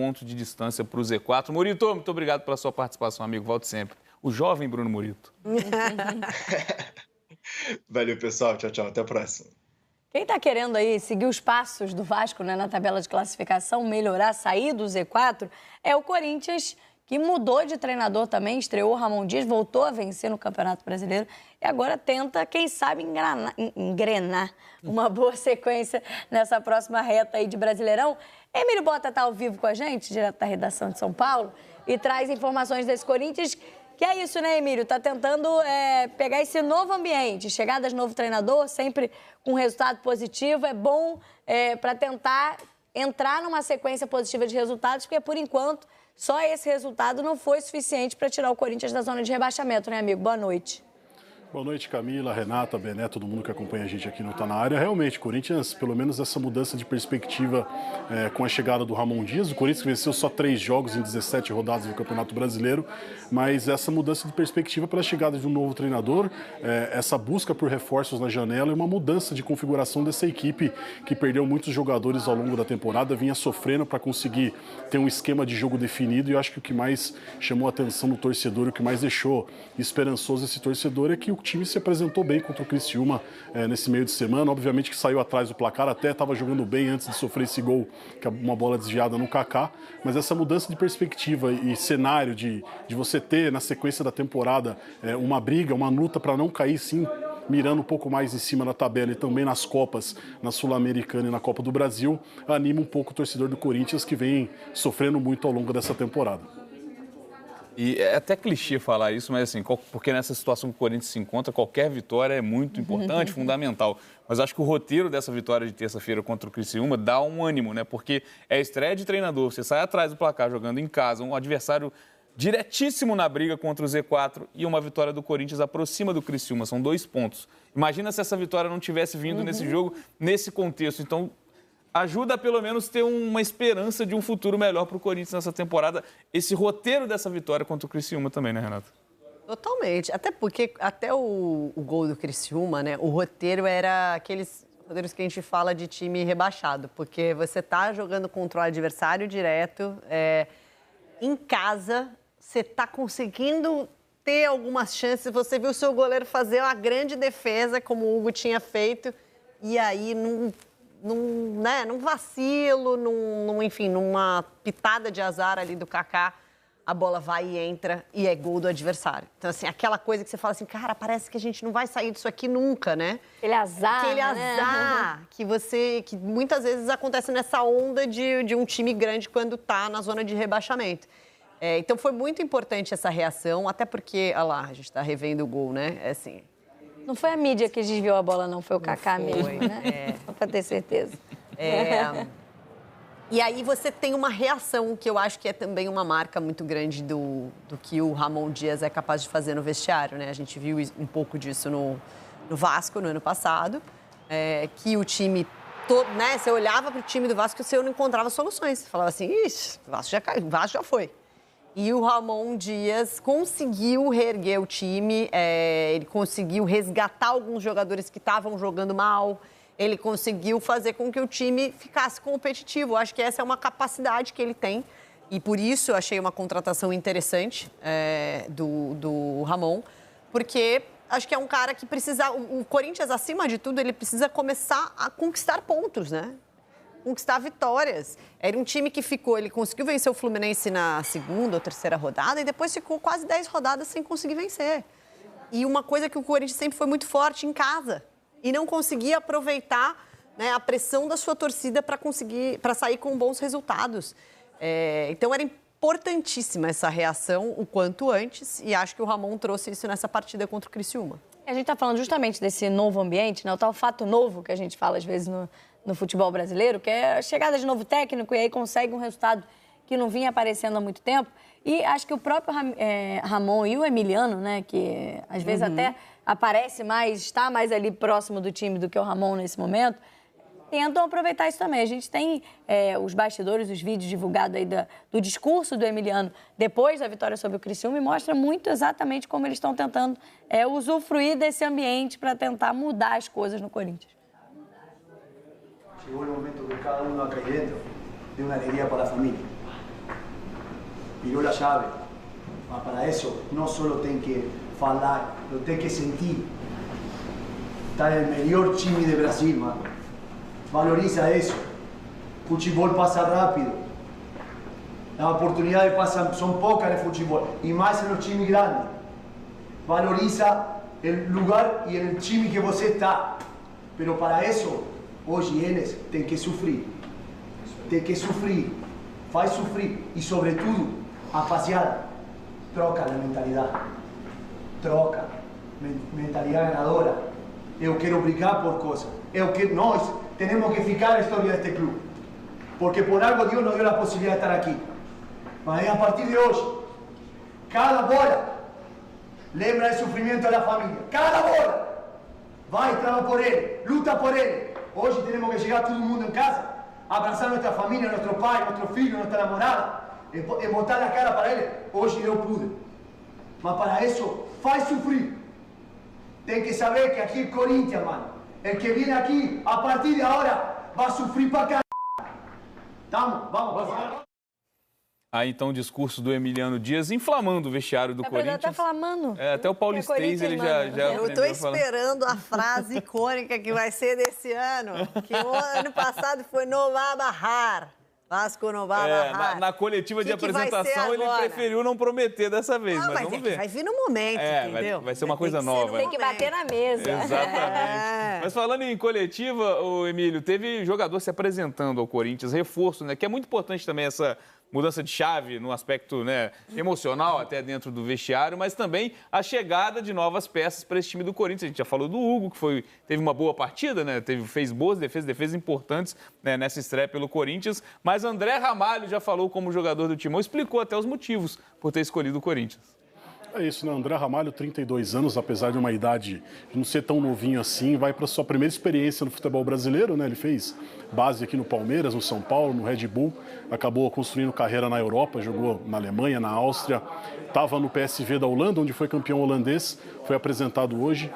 ponto de distância para o Z4. Murito, muito obrigado pela sua participação, amigo. Volte sempre. O jovem Bruno Murito. Valeu, pessoal. Tchau, tchau. Até a próxima. Quem está querendo aí seguir os passos do Vasco, né, na tabela de classificação, melhorar, sair do Z4, é o Corinthians, que mudou de treinador também, estreou o Ramon Dias, voltou a vencer no Campeonato Brasileiro e agora tenta, quem sabe, engrenar uma boa sequência nessa próxima reta aí de Brasileirão. Emílio Bota está ao vivo com a gente, direto da redação de São Paulo, e traz informações desse Corinthians. Que é isso, né, Emílio? Tá tentando pegar esse novo ambiente, chegada de novo treinador, sempre com resultado positivo. É bom para tentar entrar numa sequência positiva de resultados, porque, por enquanto, só esse resultado não foi suficiente para tirar o Corinthians da zona de rebaixamento, né, amigo? Boa noite. Boa noite, Camila, Renata, Bené, todo mundo que acompanha a gente aqui no Tá Na Área. Realmente, Corinthians, pelo menos essa mudança de perspectiva com a chegada do Ramon Dias. O Corinthians venceu só 3 jogos em 17 rodadas do Campeonato Brasileiro, mas essa mudança de perspectiva pela chegada de um novo treinador, essa busca por reforços na janela e uma mudança de configuração dessa equipe que perdeu muitos jogadores ao longo da temporada, vinha sofrendo para conseguir ter um esquema de jogo definido, e eu acho que o que mais chamou a atenção do torcedor, o que mais deixou esperançoso esse torcedor é que o time se apresentou bem contra o Criciúma nesse meio de semana. Obviamente que saiu atrás do placar, até estava jogando bem antes de sofrer esse gol, que é uma bola desviada no Kaká, mas essa mudança de perspectiva e cenário de você ter na sequência da temporada uma briga, uma luta para não cair, sim, mirando um pouco mais em cima da tabela e também nas Copas, na Sul-Americana e na Copa do Brasil, anima um pouco o torcedor do Corinthians, que vem sofrendo muito ao longo dessa temporada. E é até clichê falar isso, mas assim, porque nessa situação que o Corinthians se encontra, qualquer vitória é muito importante, fundamental. Mas acho que o roteiro dessa vitória de terça-feira contra o Criciúma dá um ânimo, né? Porque é a estreia de treinador, você sai atrás do placar jogando em casa, um adversário diretíssimo na briga contra o Z4 e uma vitória do Corinthians aproxima do Criciúma, são 2 pontos. Imagina se essa vitória não tivesse vindo nesse jogo, nesse contexto. Então, ajuda a pelo menos ter uma esperança de um futuro melhor para o Corinthians nessa temporada. Esse roteiro dessa vitória contra o Criciúma também, né, Renata? Totalmente. Até porque, até o gol do Criciúma, né, o roteiro era aqueles roteiros que a gente fala de time rebaixado. Porque você tá jogando contra o adversário direto, em casa, você tá conseguindo ter algumas chances. Você viu o seu goleiro fazer uma grande defesa, como o Hugo tinha feito, e aí num vacilo, enfim, numa pitada de azar ali do Kaká, a bola vai e entra e é gol do adversário. Então, assim, aquela coisa que você fala assim, cara, parece que a gente não vai sair disso aqui nunca, né? Aquele azar, Aquele azar, né? que muitas vezes acontece nessa onda de um time grande quando tá na zona de rebaixamento. Então, foi muito importante essa reação, até porque, olha lá, a gente tá revendo o gol, né? Assim... Não foi a mídia que desviou a bola, não. Foi o Kaká mesmo, né? Só para ter certeza. E aí você tem uma reação, que eu acho que é também uma marca muito grande do que o Ramon Dias é capaz de fazer no vestiário, né? A gente viu um pouco disso no Vasco, no ano passado, que o time todo, né? Você olhava para o time do Vasco e você não encontrava soluções. Você falava assim, ixi, o Vasco já foi. E o Ramon Dias conseguiu reerguer o time, ele conseguiu resgatar alguns jogadores que estavam jogando mal, ele conseguiu fazer com que o time ficasse competitivo. Acho que essa é uma capacidade que ele tem e por isso eu achei uma contratação interessante do Ramon, porque acho que é um cara que precisa... O Corinthians, acima de tudo, ele precisa começar a conquistar pontos, né? Conquistar vitórias. Era um time que ele conseguiu vencer o Fluminense na 2ª ou 3ª rodada e depois ficou quase 10 rodadas sem conseguir vencer. E uma coisa que o Corinthians sempre foi muito forte em casa e não conseguia aproveitar, né, a pressão da sua torcida para sair com bons resultados. Então era importantíssima essa reação o quanto antes e acho que o Ramon trouxe isso nessa partida contra o Criciúma. A gente está falando justamente desse novo ambiente, né, o tal fato novo que a gente fala às vezes no futebol brasileiro, que é a chegada de novo técnico e aí consegue um resultado que não vinha aparecendo há muito tempo. E acho que o próprio Ramon e o Emiliano, né, que às vezes até aparece mais, está mais ali próximo do time do que o Ramon nesse momento, tentam aproveitar isso também. A gente tem os bastidores, os vídeos divulgados aí do discurso do Emiliano depois da vitória sobre o Criciúma e mostra muito exatamente como eles estão tentando usufruir desse ambiente para tentar mudar as coisas no Corinthians. Llegó el momento que cada uno acá ahí dentro dé una alegría para la familia. virou a chave. Mas para isso, não só tem que falar, tem que sentir. Está no melhor time de Brasil, mano. Valoriza isso. Futebol passa rápido. As oportunidades são poucas no futebol. E mais nos times grandes. Valoriza o lugar e o time que você está. Mas para isso, hoje eles têm que sofrer. Tem que sofrer. Faz sofrer. E, sobretudo, a rapaziada, troca a mentalidade. Troca. Mentalidade ganadora. Eu quero brigar por coisas. Nós temos que ficar na história deste clube. Porque por algo Deus nos deu a possibilidade de estar aqui. Mas a partir de hoje, cada bola lembra do sofrimento da família. Cada bola! Vai, traba por ele, luta por ele. Hoje temos que chegar todo mundo em casa, abraçar nossa família, nosso pai, nosso filho, nossa namorada, e botar a cara para ele. Hoje eu pude. Mas para isso, faz sofrer. Tem que saber que aqui é Corinthians, mano. El que viene aqui, a partir de agora, vai sofrer pra caralho. Vamos. Aí então o discurso do Emiliano Dias inflamando o vestiário do Corinthians. Até flamando. Até o Paulistês ele já Eu estou esperando a frase icônica que vai ser desse ano. Que o ano passado foi no vai barrar. Vasco não vai barrar. Na coletiva de apresentação ele preferiu não prometer dessa vez, mas vamos ver. Vai vir no momento, entendeu? Vai ser uma coisa nova. Tem que bater na mesa. Exatamente. Mas falando em coletiva, o Emílio, teve jogador se apresentando ao Corinthians, reforço, né? Que é muito importante também essa mudança de chave no aspecto, né, emocional até dentro do vestiário, mas também a chegada de novas peças para esse time do Corinthians. A gente já falou do Hugo, que teve uma boa partida, né, fez boas defesas importantes, né, nessa estreia pelo Corinthians, mas André Ramalho já falou como jogador do Timão, explicou até os motivos por ter escolhido o Corinthians. É isso, né? André Ramalho, 32 anos, apesar de uma idade de não ser tão novinho assim, vai para sua primeira experiência no futebol brasileiro, né? Ele fez base aqui no Palmeiras, no São Paulo, no Red Bull, acabou construindo carreira na Europa, jogou na Alemanha, na Áustria, estava no PSV da Holanda, onde foi campeão holandês, foi apresentado hoje,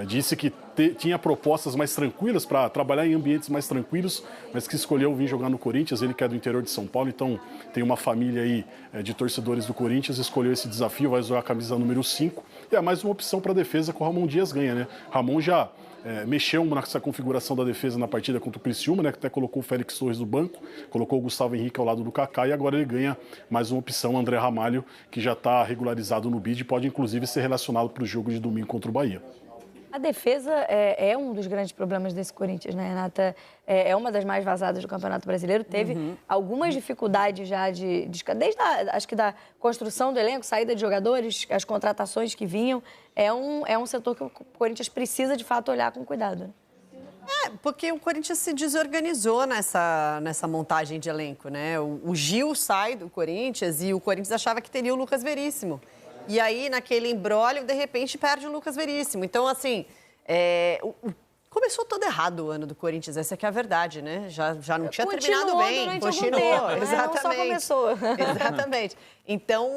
disse que tinha propostas mais tranquilas para trabalhar em ambientes mais tranquilos, mas que escolheu vir jogar no Corinthians, ele que é do interior de São Paulo, então tem uma família aí de torcedores do Corinthians, escolheu esse desafio, vai usar a camisa número 5, e é mais uma opção para a defesa que o Ramon Dias ganha, né? Ramon já mexeu nessa configuração da defesa na partida contra o Criciúma, né, que até colocou o Félix Torres no banco, colocou o Gustavo Henrique ao lado do Kaká e agora ele ganha mais uma opção, André Ramalho, que já está regularizado no BID e pode inclusive ser relacionado para o jogo de domingo contra o Bahia. A defesa é um dos grandes problemas desse Corinthians, né, Renata? É uma das mais vazadas do Campeonato Brasileiro. Teve algumas dificuldades já desde acho que da construção do elenco, saída de jogadores, as contratações que vinham. É um setor que o Corinthians precisa, de fato, olhar com cuidado. Porque o Corinthians se desorganizou nessa montagem de elenco, né? O Gil sai do Corinthians e o Corinthians achava que teria o Lucas Veríssimo. E aí, naquele imbróglio, de repente, perde o Lucas Veríssimo. Então, assim, começou todo errado o ano do Corinthians, essa que é a verdade, né? Já não tinha terminado bem. Continuou, exatamente. Não só começou. Exatamente. Então,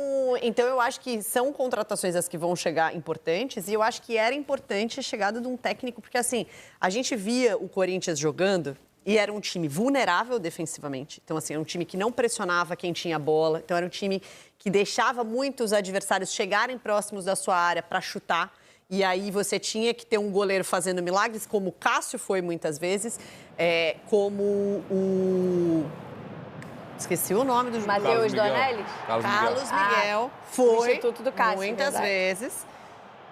eu acho que são contratações as que vão chegar importantes e eu acho que era importante a chegada de um técnico, porque, assim, a gente via o Corinthians jogando e era um time vulnerável defensivamente. Então, assim, era um time que não pressionava quem tinha bola. Então, era um time que deixava muito os adversários chegarem próximos da sua área para chutar. E aí você tinha que ter um goleiro fazendo milagres, como o Cássio foi muitas vezes, como o... Esqueci o nome do jogador. Matheus Donelli? Carlos Miguel. Foi, Instituto do Cássio, muitas vezes.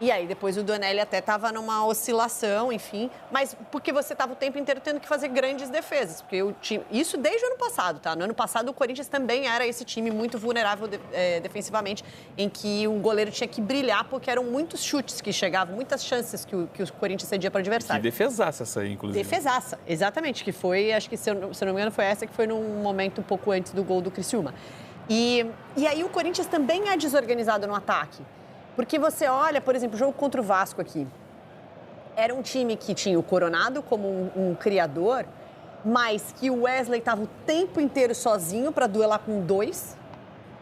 E aí, depois o Donelli até estava numa oscilação, enfim. Mas porque você estava o tempo inteiro tendo que fazer grandes defesas. Porque isso desde o ano passado, tá? No ano passado, o Corinthians também era esse time muito vulnerável defensivamente, em que o goleiro tinha que brilhar, porque eram muitos chutes que chegavam, muitas chances que o Corinthians cedia para o adversário. Que defesaça essa aí, inclusive. Defesaça, exatamente. Que foi, acho que, se eu não me engano, foi essa que foi num momento um pouco antes do gol do Criciúma. E aí o Corinthians também é desorganizado no ataque. Porque você olha, por exemplo, o jogo contra o Vasco aqui. Era um time que tinha o Coronado como um criador, mas que o Wesley estava o tempo inteiro sozinho para duelar com 2,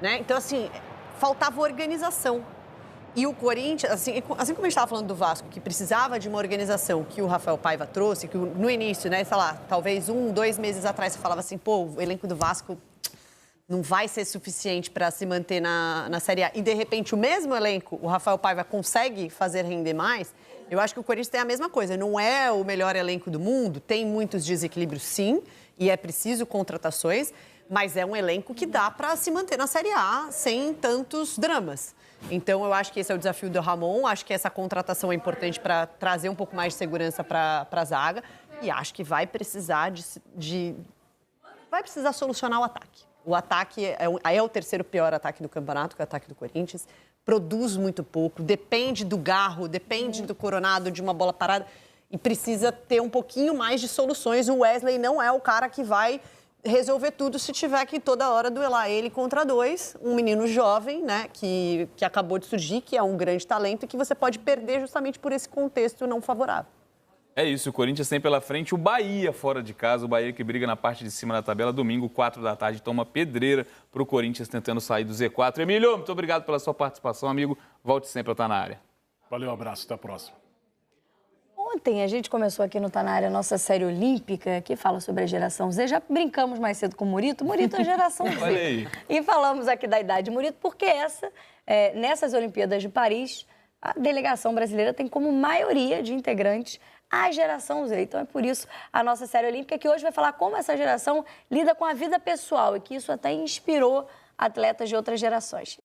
né? Então, assim, faltava organização. E o Corinthians, assim como a gente estava falando do Vasco, que precisava de uma organização que o Rafael Paiva trouxe, que no início, né, sei lá, talvez 1, 2 meses atrás você falava assim, pô, o elenco do Vasco não vai ser suficiente para se manter na Série A, e de repente o mesmo elenco, o Rafael Paiva consegue fazer render mais, eu acho que o Corinthians tem a mesma coisa. Não é o melhor elenco do mundo, tem muitos desequilíbrios sim, e é preciso contratações, mas é um elenco que dá para se manter na Série A sem tantos dramas. Então, eu acho que esse é o desafio do Ramon, acho que essa contratação é importante para trazer um pouco mais de segurança para a zaga, e acho que vai precisar vai precisar solucionar o ataque. O ataque é o terceiro pior ataque do campeonato, que é o ataque do Corinthians. Produz muito pouco, depende do Garro, depende do Coronado, de uma bola parada. E precisa ter um pouquinho mais de soluções. O Wesley não é o cara que vai resolver tudo se tiver que toda hora duelar ele contra dois. Um menino jovem, né, que acabou de surgir, que é um grande talento e que você pode perder justamente por esse contexto não favorável. É isso, o Corinthians tem pela frente o Bahia fora de casa, o Bahia que briga na parte de cima da tabela, domingo, 4 da tarde, toma pedreira para o Corinthians tentando sair do Z4. Emílio, muito obrigado pela sua participação, amigo. Volte sempre a estar na área. Valeu, um abraço, até a próxima. Ontem a gente começou aqui no Tá Na Área a nossa série olímpica, que fala sobre a geração Z. Já brincamos mais cedo com o Murito. Murito é a geração Z. Olha aí. E falamos aqui da idade de Murito, porque nessas Olimpíadas de Paris, a delegação brasileira tem como maioria de integrantes a geração Z. Então é por isso a nossa série olímpica, que hoje vai falar como essa geração lida com a vida pessoal e que isso até inspirou atletas de outras gerações.